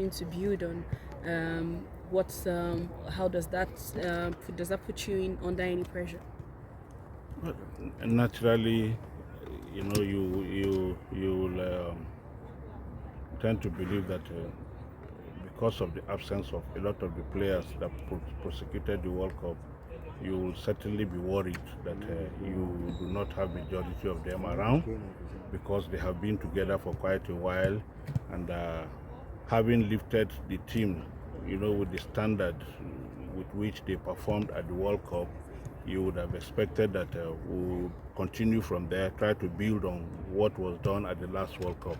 continuing to build on? How does that put you in under any pressure? Well, naturally, you will tend to believe that because of the absence of a lot of the players that prosecuted the World Cup, you will certainly be worried that you do not have majority of them around because they have been together for quite a while, and having lifted the team, with the standard with which they performed at the World Cup, you would have expected that we'll continue from there, try to build on what was done at the last World Cup.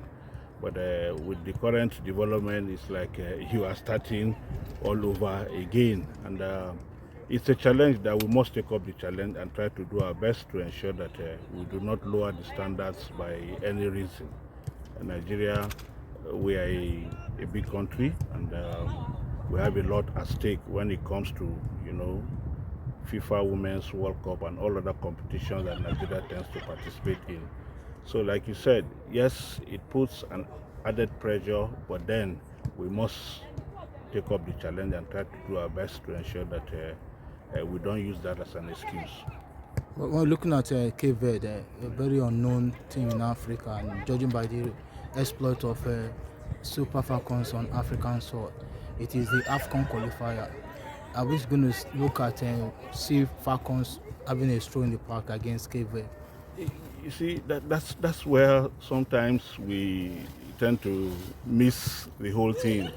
But with the current development, it's like you are starting all over again. And it's a challenge that we must take up the challenge and try to do our best to ensure that we do not lower the standards by any reason. Nigeria, we are a big country, and we have a lot at stake when it comes to, FIFA Women's World Cup and all other competitions that Nigeria tends to participate in. So, like you said, yes, it puts an added pressure, but then we must take up the challenge and try to do our best to ensure that we don't use that as an excuse. But when looking at Cape Verde, a very unknown team in Africa, and judging by the exploit of Super Falcons on African soil, it is the AFCON qualifier. Are we going to look at see Falcons having a stroll in the park against Cape Verde? You see, that's where sometimes we tend to miss the whole thing.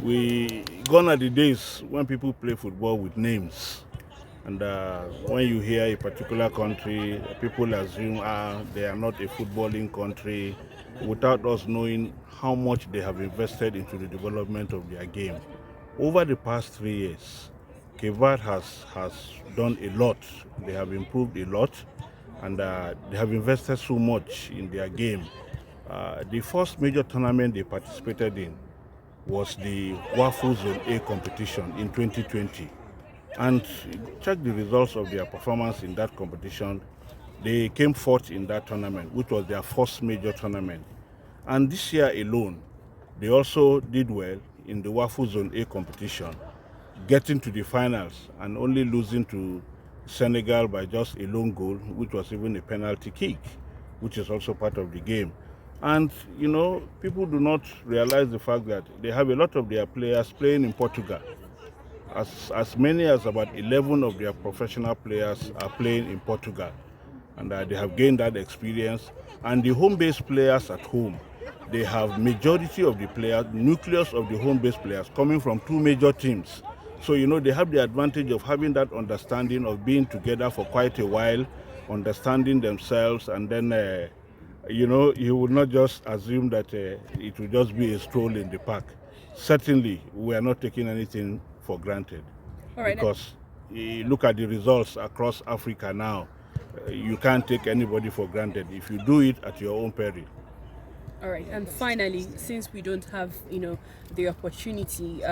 We gone are the days when people play football with names, and when you hear a particular country, people assume they are not a footballing country, without us knowing how much they have invested into the development of their game. Over the past 3 years, Cape Verde has done a lot. They have improved a lot, and they have invested so much in their game. The first major tournament they participated in was the WAFU Zone A competition in 2020. And check the results of their performance in that competition. They came fourth in that tournament, which was their first major tournament. And this year alone, they also did well in the WAFU Zone A competition, getting to the finals and only losing to Senegal by just a lone goal, which was even a penalty kick, which is also part of the game. And, people do not realize the fact that they have a lot of their players playing in Portugal. As many as about 11 of their professional players are playing in Portugal. And they have gained that experience. And the home-based players at home, they have majority of the players, nucleus of the home-based players coming from two major teams. So, they have the advantage of having that understanding of being together for quite a while, understanding themselves, and then, you would not just assume that it will just be a stroll in the park. Certainly, we are not taking anything for granted, All right. because look at the results across Africa now. You can't take anybody for granted if you do it at your own peril. All right, and finally, since we don't have, the opportunity,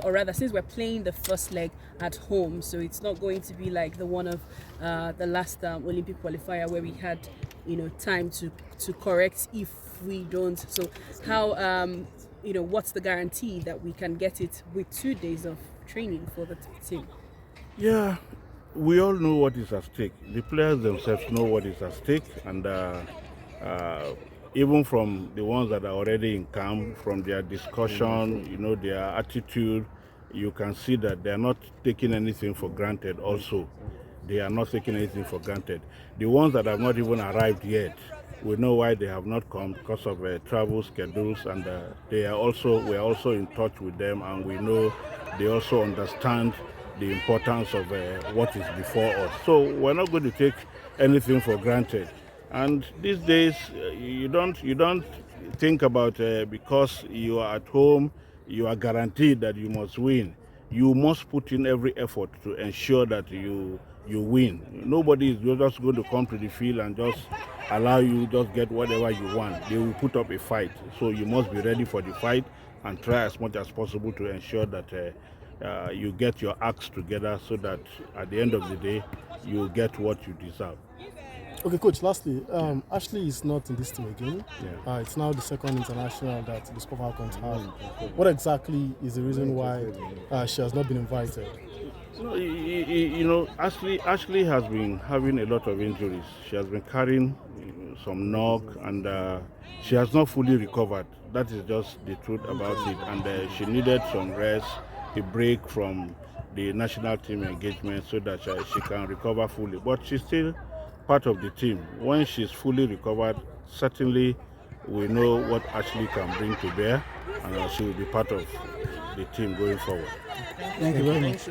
or rather, since we're playing the first leg at home, so it's not going to be like the one of the last Olympic qualifier where we had, time to correct if we don't. So how, what's the guarantee that we can get it with 2 days of training for the team? Yeah, we all know what is at stake. The players themselves know what is at stake, and even from the ones that are already in camp, from their discussion, their attitude, you can see that they are not taking anything for granted. Also, they are not taking anything for granted. The ones that have not even arrived yet, we know why they have not come, because of travel schedules, and we are also in touch with them, and we know they also understand the importance of what is before us. So we're not going to take anything for granted. And these days, you don't think about because you are at home, you are guaranteed that you must win. You must put in every effort to ensure that you win. Nobody is just going to come to the field and just allow you just get whatever you want. They will put up a fight. So you must be ready for the fight and try as much as possible to ensure that you get your acts together, so that at the end of the day, you get what you deserve. Okay, coach. Lastly, Ashley is not in this team again. Yeah. It's now the second international that the Super Falcons have. What exactly is the reason why she has not been invited? No, Ashley has been having a lot of injuries. She has been carrying some knock, and she has not fully recovered. That is just the truth about it. And she needed some rest, a break from the national team engagement, so that she can recover fully. But she's still part of the team. When she's fully recovered, certainly we know what Ashley can bring to bear, and she will be part of the team going forward. Thank you very much.